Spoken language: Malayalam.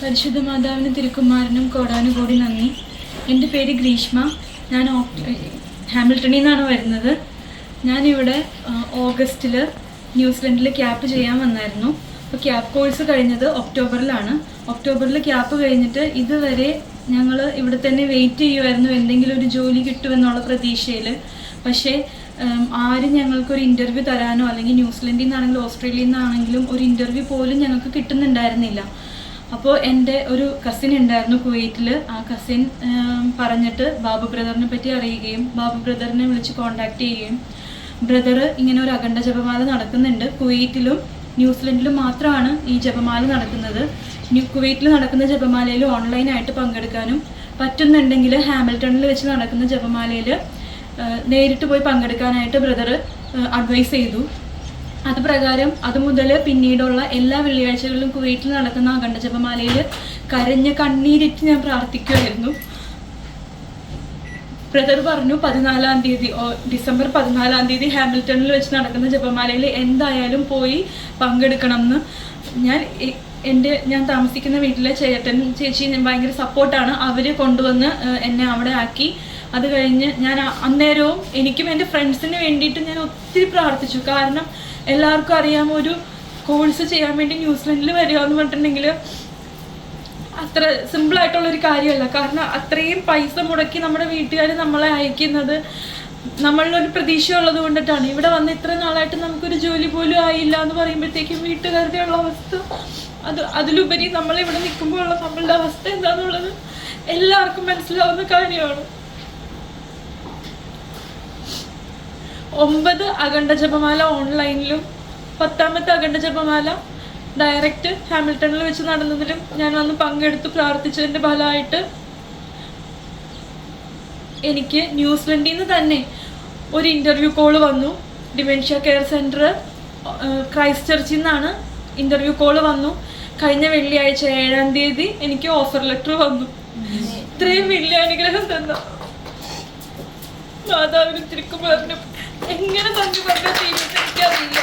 പരിശുദ്ധ മാതാവിന് തിരുക്കുമാരനും കോടാനുകൂടി നന്ദി. എൻ്റെ പേര് ഗ്രീഷ്മ. ഞാൻ ഹാമിൽട്ടണിൽ നിന്നാണ് വരുന്നത്. ഞാനിവിടെ ഓഗസ്റ്റിൽ ന്യൂസിലൻഡിൽ ക്യാപ്പ് ചെയ്യാൻ വന്നായിരുന്നു. അപ്പോൾ ക്യാപ്പ് കോഴ്സ് കഴിഞ്ഞത് ഒക്ടോബറിൽ ക്യാപ്പ് കഴിഞ്ഞിട്ട് ഇതുവരെ ഞങ്ങൾ ഇവിടെ തന്നെ വെയിറ്റ് ചെയ്യുമായിരുന്നു എന്തെങ്കിലും ഒരു ജോലി കിട്ടുമെന്നുള്ള പ്രതീക്ഷയിൽ. പക്ഷേ ആരും ഞങ്ങൾക്കൊരു ഇൻ്റർവ്യൂ തരാനോ അല്ലെങ്കിൽ ന്യൂസിലൻഡിൽ നിന്നാണെങ്കിലും ഓസ്ട്രേലിയയിൽ നിന്നാണെങ്കിലും ഒരു ഇൻ്റർവ്യൂ പോലും ഞങ്ങൾക്ക് കിട്ടുന്നുണ്ടായിരുന്നില്ല. അപ്പോൾ എൻ്റെ ഒരു കസിൻ ഉണ്ടായിരുന്നു കുവൈറ്റിൽ. ആ കസിൻ പറഞ്ഞിട്ട് ബാബു ബ്രദറിനെ പറ്റി അറിയുകയും ബാബു ബ്രദറിനെ വിളിച്ച് കോൺടാക്റ്റ് ചെയ്യുകയും ബ്രദർ ഇങ്ങനെ ഒരു അഖണ്ഡ ജപമാല നടക്കുന്നുണ്ട്. കുവൈറ്റിലും ന്യൂസിലൻഡിലും മാത്രമാണ് ഈ ജപമാല നടക്കുന്നത്. കുവൈറ്റിൽ നടക്കുന്ന ജപമാലയിൽ ഓൺലൈനായിട്ട് പങ്കെടുക്കാനും പറ്റുന്നുണ്ടെങ്കിൽ ഹാമിൽട്ടണിൽ വെച്ച് നടക്കുന്ന ജപമാലയിൽ നേരിട്ട് പോയി പങ്കെടുക്കാനായിട്ട് ബ്രദർ അഡ്വൈസ് ചെയ്തു. അത് പ്രകാരം അതുമുതൽ പിന്നീടുള്ള എല്ലാ വെള്ളിയാഴ്ചകളിലും കുവൈറ്റിൽ നടക്കുന്ന അഖണ്ഡ ജപമാലയിൽ കരഞ്ഞ കണ്ണീരിട്ട് ഞാൻ പ്രാർത്ഥിക്കുമായിരുന്നു. ബ്രദർ പറഞ്ഞു 14-ാം തീയതി ഡിസംബർ 14-ാം തീയതി ഹാമിൽട്ടണിൽ വെച്ച് നടക്കുന്ന ജപമാലയിൽ എന്തായാലും പോയി പങ്കെടുക്കണം എന്ന്. ഞാൻ താമസിക്കുന്ന വീട്ടിലെ ചേട്ടൻ ചേച്ചി ഭയങ്കര സപ്പോർട്ടാണ്. അവർ കൊണ്ടുവന്ന് എന്നെ അവിടെ ആക്കി. അത് കഴിഞ്ഞ് ഞാൻ അന്നേരവും എനിക്കും എൻ്റെ ഫ്രണ്ട്സിന് വേണ്ടിയിട്ട് ഞാൻ ഒത്തിരി പ്രാർത്ഥിച്ചു. കാരണം എല്ലാവർക്കും അറിയാം ഒരു കോഴ്സ് ചെയ്യാൻ വേണ്ടി ന്യൂസിലൻഡിൽ വരിക എന്ന് പറഞ്ഞിട്ടുണ്ടെങ്കിൽ അത്ര സിമ്പിളായിട്ടുള്ളൊരു കാര്യമല്ല. കാരണം അത്രയും പൈസ മുടക്കി നമ്മുടെ വീട്ടുകാർ നമ്മളെ അയക്കുന്നത് നമ്മളിലൊരു പ്രതീക്ഷ ഉള്ളത് കൊണ്ടിട്ടാണ്. ഇവിടെ വന്ന് ഇത്ര നാളായിട്ട് നമുക്കൊരു ജോലി പോലും ആയില്ല എന്ന് പറയുമ്പോഴത്തേക്കും വീട്ടുകാരുടെ ഉള്ള അവസ്ഥ, അതിലുപരി നമ്മളിവിടെ നിൽക്കുമ്പോൾ ഉള്ള നമ്മളുടെ അവസ്ഥ എന്താണെന്നുള്ളത് എല്ലാവർക്കും മനസ്സിലാവുന്ന കാര്യമാണ്. 9 അഖണ്ഡ ജപമാല ഓൺലൈനിലും 10ാമത്തെ അഖണ്ഡ ജപമാല ഡയറക്റ്റ് ഹാമിൽട്ടണിൽ വെച്ച് നടന്നതിലും ഞാൻ വന്ന് പങ്കെടുത്ത് പ്രാർത്ഥിച്ചതിൻ്റെ ഫലമായിട്ട് എനിക്ക് ന്യൂസിലൻഡിൽ നിന്ന് തന്നെ ഒരു ഇൻ്റർവ്യൂ കോള് വന്നു. ഡിമെൻഷ്യ കെയർ സെൻറ്റർ ക്രൈസ്റ്റ് ചർച്ചിൽ നിന്നാണ് ഇൻ്റർവ്യൂ കോള് വന്നു. കഴിഞ്ഞ വെള്ളിയാഴ്ച 7-ാം തീയതി എനിക്ക് ഓഫർ ലെറ്റർ വന്നു. ഇത്രയും വലിയ അനുഗ്രഹം തന്ന മാതാവിനും തിരുക്കുമാരനും എങ്ങനെ തന്നെ പറഞ്ഞ ചെയ്യുന്നത് എനിക്കറിയില്ല.